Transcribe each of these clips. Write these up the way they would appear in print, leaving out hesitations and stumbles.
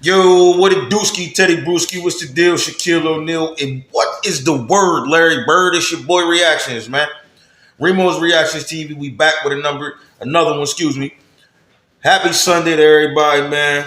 Yo, what it dooski, Teddy Brewski? What's the deal, Shaquille O'Neal? And what is the word, Larry Bird? It's your boy Reactions, man. Remo's Reactions TV. We back with another one, excuse me. Happy Sunday to everybody, man.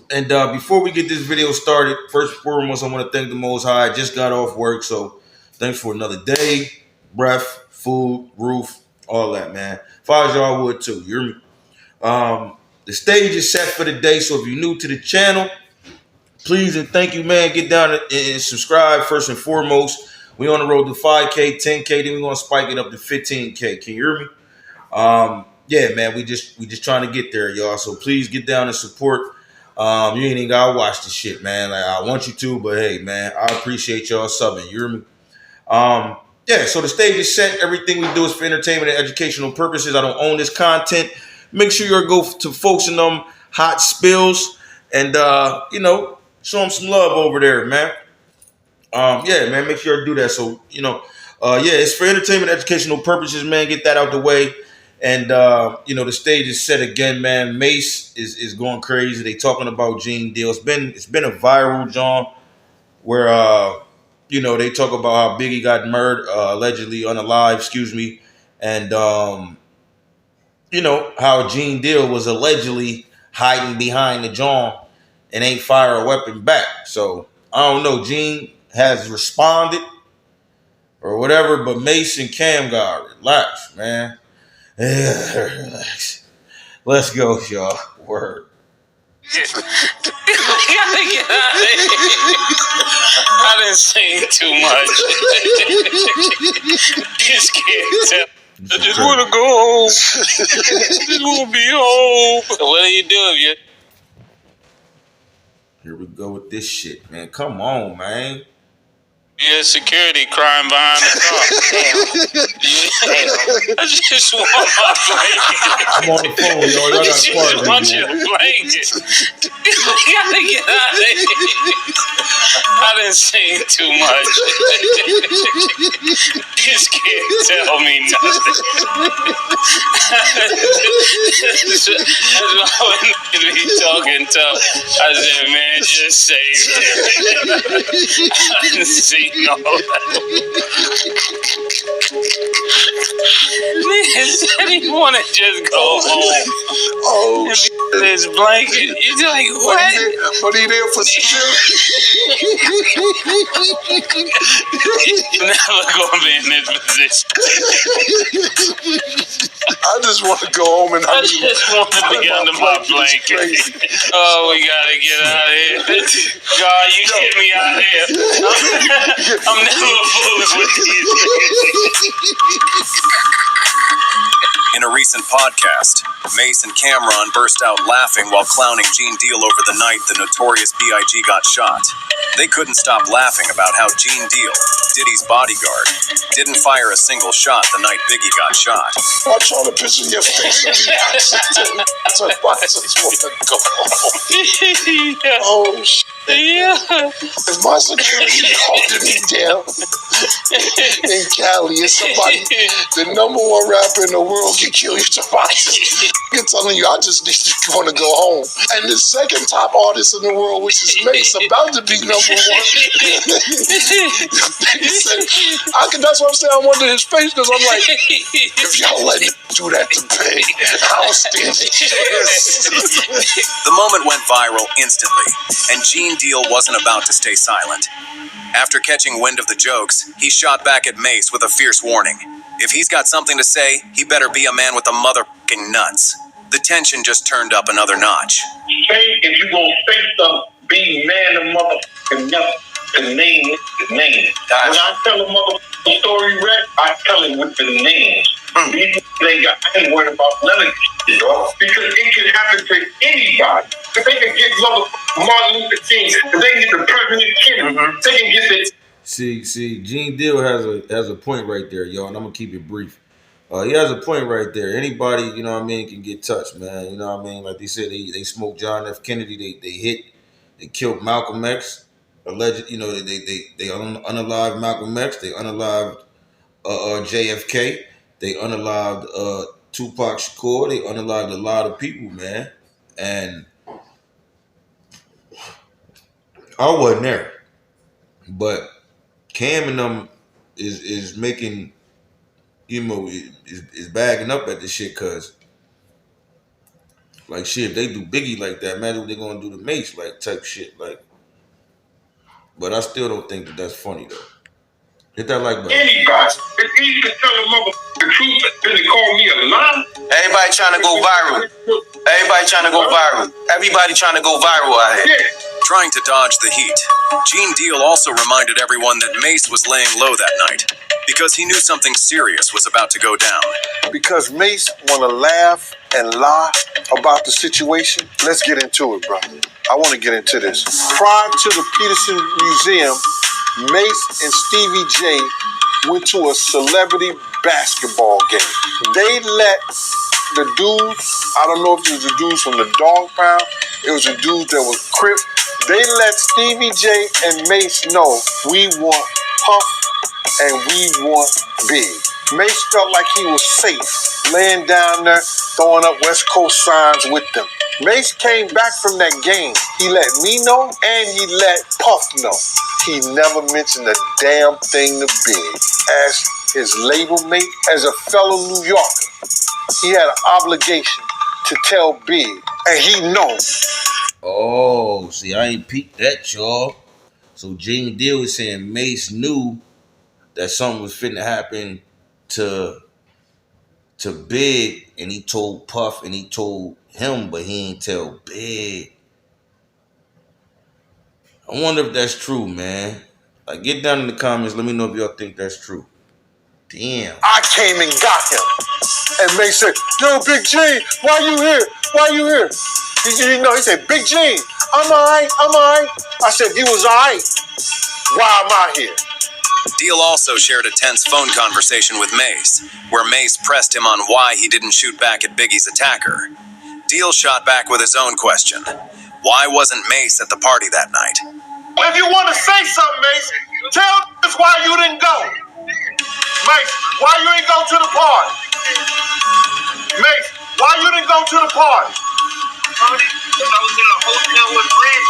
And before we get this video started, first and foremost, I want to thank the Most High. I just got off work, so thanks for another day, breath, food, roof, all that, man. If I was y'all, would too. You hear me? The stage is set for the day, so if you're new to the channel, please and thank you, man. Get down and subscribe first and foremost. We on the road to 5K, 10K, then we're gonna spike it up to 15K. Can you hear me? Yeah, man, we just trying to get there, y'all. So please get down and support. You ain't even gotta watch the shit, man. Like, I want you to, but hey, man, I appreciate y'all subbing. You hear me? Yeah, so the stage is set. Everything we do is for entertainment and educational purposes. I don't own this content. Make sure you go to folks in them hot spills and, show them some love over there, man. Yeah, man, make sure you do that. So, it's for entertainment, educational purposes, man. Get that out the way. And, the stage is set again, man. Mase is going crazy. They talking about Gene Deal. It's been a viral, John, where, they talk about how Biggie got murdered, allegedly unalive, and, how Gene Deal was allegedly hiding behind the John and ain't fire a weapon back. So, I don't know. Gene has responded or whatever, but Mase and Cam got relax, man. Relax. Let's go, y'all. Word. I didn't say too much. Just can't tell. I just want to go home. I just want to be home. So what do you do if you... Here we go with this shit, man. Come on, man. Yeah, security crime behind the car. I just want my blanket. I'm on the phone, yo. Y'all got a I want your blanket. You gotta get out of here. I didn't say too much. Just can't tell me nothing. That's why when we talking tough, I said, man, just say it. I didn't see no. Man said he want to just go home. Oh, this blanket. You're like, what? But he there for security. You're never gonna be in this position. I just want to go home and I just want to be under my blanket. Oh, we gotta get out of here. God, you get me out of here. I'm never fooling with these niggas. In a recent podcast, Mase and Cameron burst out laughing while clowning Gene Deal over the night the notorious B.I.G. got shot. They couldn't stop laughing about how Gene Deal, Diddy's bodyguard, didn't fire a single shot the night Biggie got shot. I'm trying to picture your face in the accident. So I just want to go home. Yeah. Oh, shit. Yeah. If my security holding me down in Cali, is somebody, the number one rapper in the world can kill you tomorrow. I'm telling you, I just need to want to go home. And the second top artist in the world, which is Mase, about to be number one. That's what I'm saying. I wonder his face because I'm like, if y'all let me do that to Big, I'll stand a chance. The moment went viral instantly, and Gene Deal wasn't about to stay silent. After catching wind of the jokes, he shot back at Mase with a fierce warning. If he's got something to say, he better be a man with the motherfucking nuts. The tension just turned up another notch. Say if you gonna say something, be man of motherfucking nuts and name the name. When I tell a motherfucking story, Red, I tell it with the name. These I ain't worried about none of this, dog. Because it can happen to anybody. If they can get Martin Luther King, if they can get the President Kennedy, they can get the... See, Gene Deal has a point right there, y'all, and I'm gonna keep it brief. He has a point right there. Anybody, can get touched, man. You know what I mean? Like they said, they smoked John F. Kennedy. They killed Malcolm X. Alleged, they unalived Malcolm X. They unalived JFK. They unalived Tupac Shakur. They unalived a lot of people, man. And I wasn't there, but Cam and them is making, is bagging up at this shit because, like, shit, if they do Biggie like that, imagine what they're gonna do to Mase, like, type shit, like. But I still don't think that's funny though. Hit that like button. Anybody, it's easy to tell a motherfucker the truth than to call me a liar. Everybody trying to go viral. Everybody trying to go viral out here. Yeah. Trying to dodge the heat, Gene Deal also reminded everyone that Mase was laying low that night because he knew something serious was about to go down. Because Mase want to laugh and lie about the situation. Let's get into it, bro. I want to get into this. Prior to the Peterson Museum, Mase and Stevie J went to a celebrity basketball game. They let the dudes, I don't know if it was the dudes from the Dog Pound, it was the dudes that was Crip. They let Stevie J and Mase know we want Puff and we want Big. Mase felt like he was safe, laying down there, throwing up West Coast signs with them. Mase came back from that game. He let me know and he let Puff know. He never mentioned a damn thing to Big. As his label mate, as a fellow New Yorker, he had an obligation to tell Big, and he knows. Oh, see, I ain't peeped that, y'all. So Gene Deal was saying Mase knew that something was finna happen to Big, and he told Puff and he told him, but he ain't tell Big. I wonder if that's true, man. Like, get down in the comments. Let me know if y'all think that's true. Damn. I came and got him. And Mase said, yo, Big Gene, why you here? Why you here? He said, Big Gene, I'm all right. I said, you was all right. Why am I here? Deal also shared a tense phone conversation with Mase, where Mase pressed him on why he didn't shoot back at Biggie's attacker. Deal shot back with his own question. Why wasn't Mase at the party that night? If you want to say something, Mase, tell us why you didn't go. Mase, why you didn't go to the party? Mase, why you didn't go to the party? I was in a hotel with Brandy.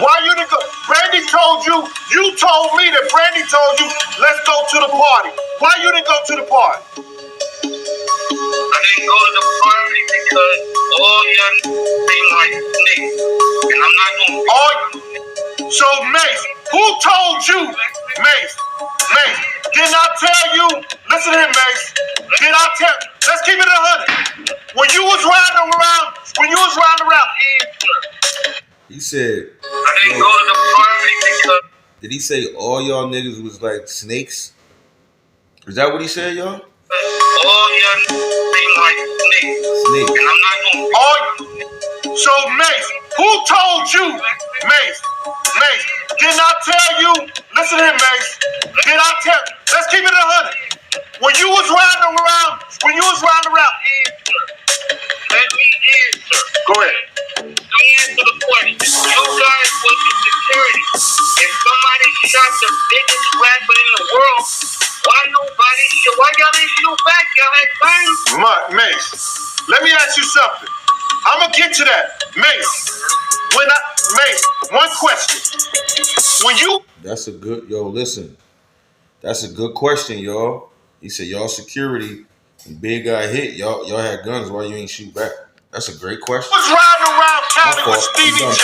Why you didn't go? Brandy told you told me that Brandy told you, let's go to the party. Why you didn't go to the party? I didn't go to the party because all young they like snakes. And I'm not going to. So, Mase, who told you, Mase, didn't I tell you, listen to him, Mase, let's keep it 100. When you was riding around, He said, I didn't go to the party because. Did he say all y'all niggas was like snakes? Is that what he said, y'all? All young they like snakes. And I'm not going to. So, Mase, who told you, Mase, didn't I tell you, listen to him, Mase, let's keep it 100. When you was riding around, let me answer. Go ahead. Don't answer the question. You guys was the security. If somebody shot the biggest rapper in the world, why y'all didn't shoot back? Y'all had guns? Mase, let me ask you something. I'm gonna get to that. Mase, one question. That's a good, listen. That's a good question, y'all. He said, y'all security, and Big guy hit, y'all had guns, why you ain't shoot back? That's a great question. I was riding around Cali with Stevie J.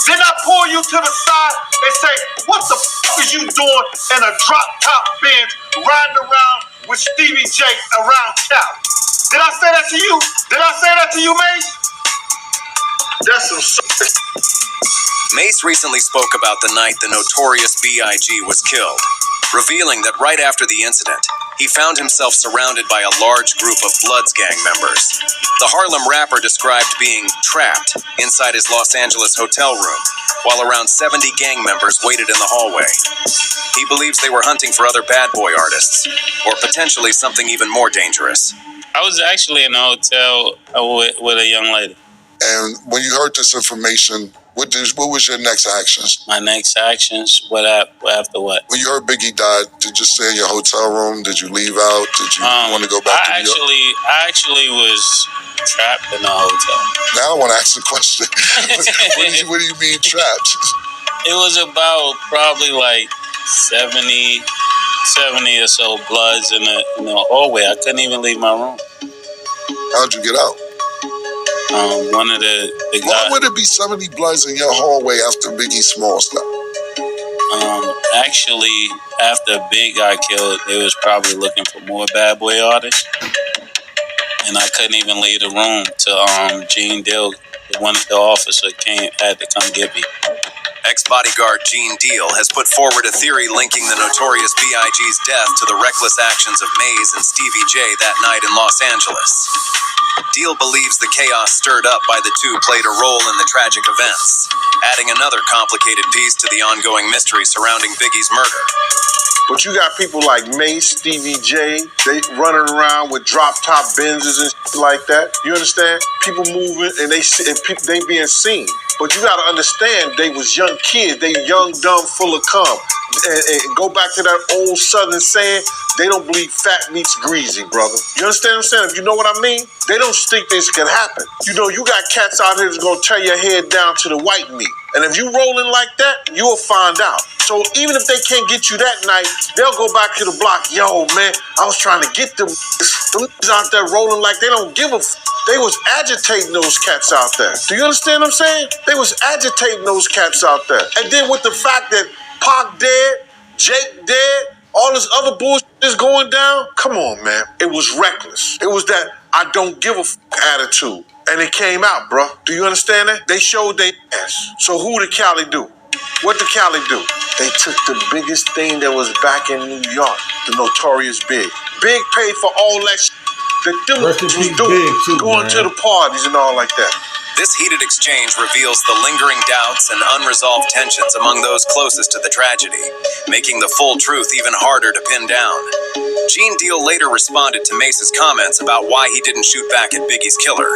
Then I pull you to the side and say, what the fuck is you doing in a drop top Benz riding around with Stevie J around Cali? Did I say that to you? Mase? That's some shit. Mase recently spoke about the night the notorious B.I.G. was killed, revealing that right after the incident, he found himself surrounded by a large group of Bloods gang members. The Harlem rapper described being trapped inside his Los Angeles hotel room, while around 70 gang members waited in the hallway. He believes they were hunting for other bad boy artists, or potentially something even more dangerous. I was actually in a hotel with a young lady. And when you heard this information, what was your next actions? My next actions? After what? When you heard Biggie died, did you stay in your hotel room? Did you leave out? Did you want to go back to New York? I actually was trapped in a hotel. Now I want to ask the question. What do you mean trapped? It was about probably like 70 or so bloods in the hallway. I couldn't even leave my room. How'd you get out? One of the guys. Why would it be 70 bloods in your hallway after Biggie Smalls died? Actually, after Big got killed, they was probably looking for more bad boy artists, and I couldn't even leave the room till Gene Deal, the officer, had to come get me. Ex-bodyguard Gene Deal has put forward a theory linking the notorious B.I.G.'s death to the reckless actions of Mase and Stevie J that night in Los Angeles. Deal believes the chaos stirred up by the two played a role in the tragic events, adding another complicated piece to the ongoing mystery surrounding Biggie's murder. But you got people like Mase, Stevie J, they running around with drop-top Benzes and shit like that. You understand? People moving and they being seen. But you got to understand, they was young kids. They young, dumb, full of cum. And go back to that old Southern saying, they don't believe fat meat's greasy, brother. You understand what I'm saying? If you know what I mean? They don't think this can happen. You know, you got cats out here that's going to tear your head down to the white meat. And if you rolling like that, you'll find out. So even if they can't get you that night, they'll go back to the block. Yo, man, I was trying to get them out there rolling like they don't give a They was agitating those cats out there. Do you understand what I'm saying? They was agitating those cats out there. And then with the fact that Pac dead, Jake dead, all this other bullshit is going down, come on, man. It was reckless. It was that I don't give a attitude. And it came out, bro. Do you understand that? They showed their ass. So who did Cali do? What did Cali do? They took the biggest thing that was back in New York, the Notorious Big. Big paid for all that shit that them was doing, going to the parties and all like that. This heated exchange reveals the lingering doubts and unresolved tensions among those closest to the tragedy, making the full truth even harder to pin down. Gene Deal later responded to Mace's comments about why he didn't shoot back at Biggie's killer.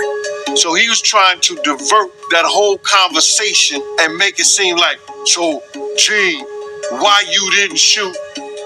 So he was trying to divert that whole conversation and make it seem like, so, Gene, why you didn't shoot?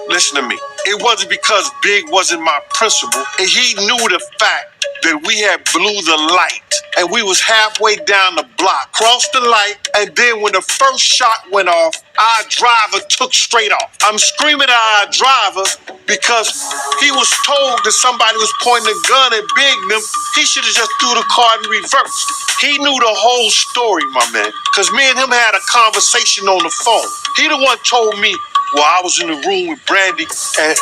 Listen to me. It wasn't because Big wasn't my principal. And he knew the fact that we had blew the light. And we was halfway down the block, crossed the light, and then when the first shot went off, our driver took straight off. I'm screaming at our driver because he was told that somebody was pointing a gun at Big and them. He should have just threw the car in reverse. He knew the whole story, my man, because me and him had a conversation on the phone. He the one told me, well, I was in the room with Brandy, and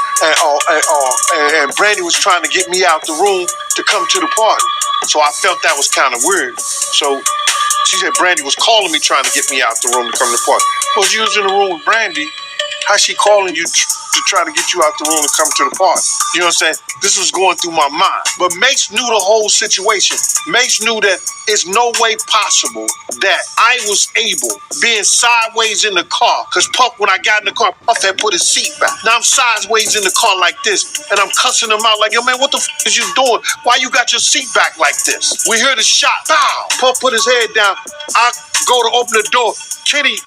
Brandy was trying to get me out the room to come to the party. So I felt that was kind of weird. So she said Brandy was calling me trying to get me out the room to come to the party. Well, you was in the room with Brandy. How's she calling you to try to get you out the room to come to the party? You know what I'm saying? This was going through my mind. But Mace knew the whole situation. Mace knew that it's no way possible that I was able, being sideways in the car, because Puff, when I got in the car, Puff had put his seat back. Now I'm sideways in the car like this, and I'm cussing him out like, yo, man, what the is you doing? Why you got your seat back like this? We heard a shot. Bow! Puff put his head down. I go to open the door. Kitty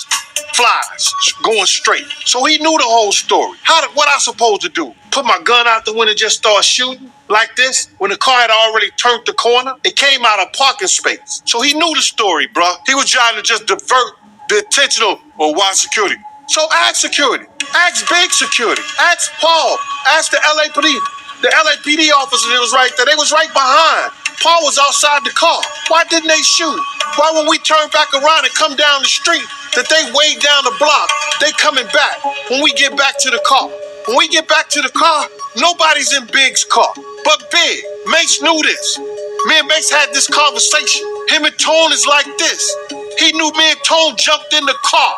flies, going straight. So he knew the whole story. What I supposed to do? Put my gun out the window and just start shooting like this? When the car had already turned the corner, it came out of parking space. So he knew the story, bro. He was trying to just divert the attention of, well, why security? So ask security. Ask big security. Ask Paul. Ask the LAPD. The LAPD officer that was right there, they was right behind. Paul was outside the car. Why didn't they shoot? Why when we turn back around and come down the street, that they way down the block, they coming back when we get back to the car? When we get back to the car, nobody's in Big's car. But Big, Mace knew this. Me and Mace had this conversation. Him and Tone is like this. He knew me and Tone jumped in the car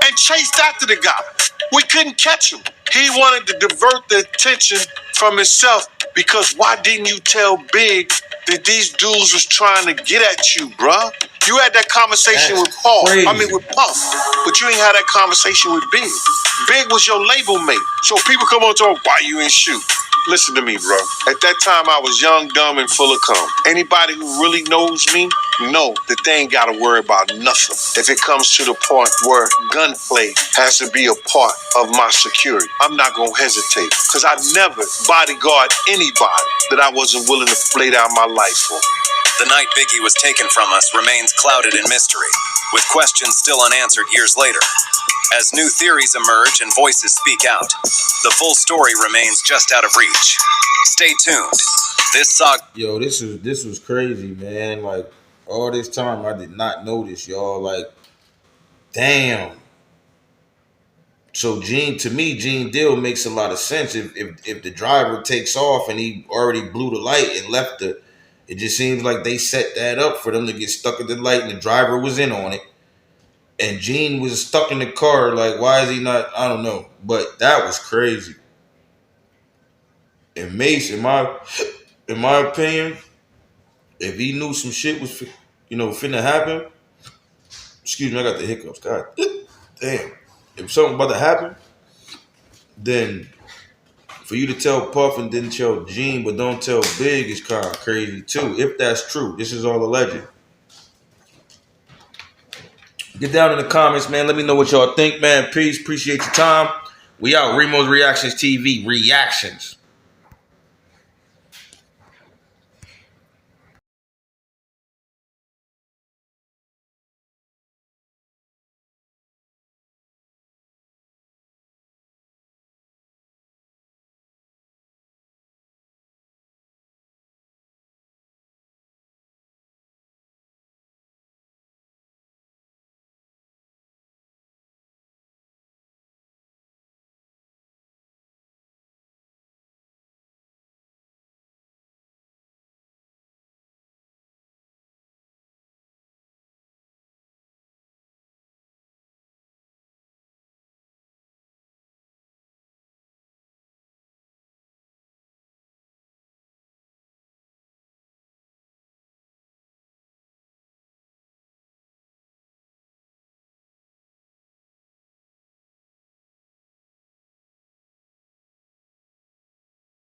and chased after the guy. We couldn't catch him. He wanted to divert the attention from himself because why didn't you tell Big that these dudes was trying to get at you, bruh? You had that conversation with Paul. Crazy. With Puff. But you ain't had that conversation with Big. Big was your label mate. So people come on and talk, why you ain't shoot? Listen to me, bro. At that time, I was young, dumb, and full of cum. Anybody who really knows me know that they ain't got to worry about nothing if it comes to the point where gunplay has to be a part of my security. I'm not going to hesitate because I never bodyguard anybody that I wasn't willing to lay down my life for. The night Biggie was taken from us remains clouded in mystery, with questions still unanswered years later. As new theories emerge and voices speak out, the full story remains just out of reach. Stay tuned. This saga... Yo, this was crazy, man. Like, all this time I did not notice, y'all. Like, damn. So Gene Deal makes a lot of sense. If the driver takes off and he already blew the light and left it just seems like they set that up for them to get stuck at the light and the driver was in on it. And Gene was stuck in the car. Like, why is he not? I don't know. But that was crazy. And Mase, in my opinion, if he knew some shit was, finna happen. Excuse me, I got the hiccups. God damn. If something about to happen, then for you to tell Puff and then tell Gene, but don't tell Big is kind of crazy too. If that's true, this is all alleged. Get down in the comments, man. Let me know what y'all think, man. Peace. Appreciate your time. We out. Remo's Reactions TV. Reactions.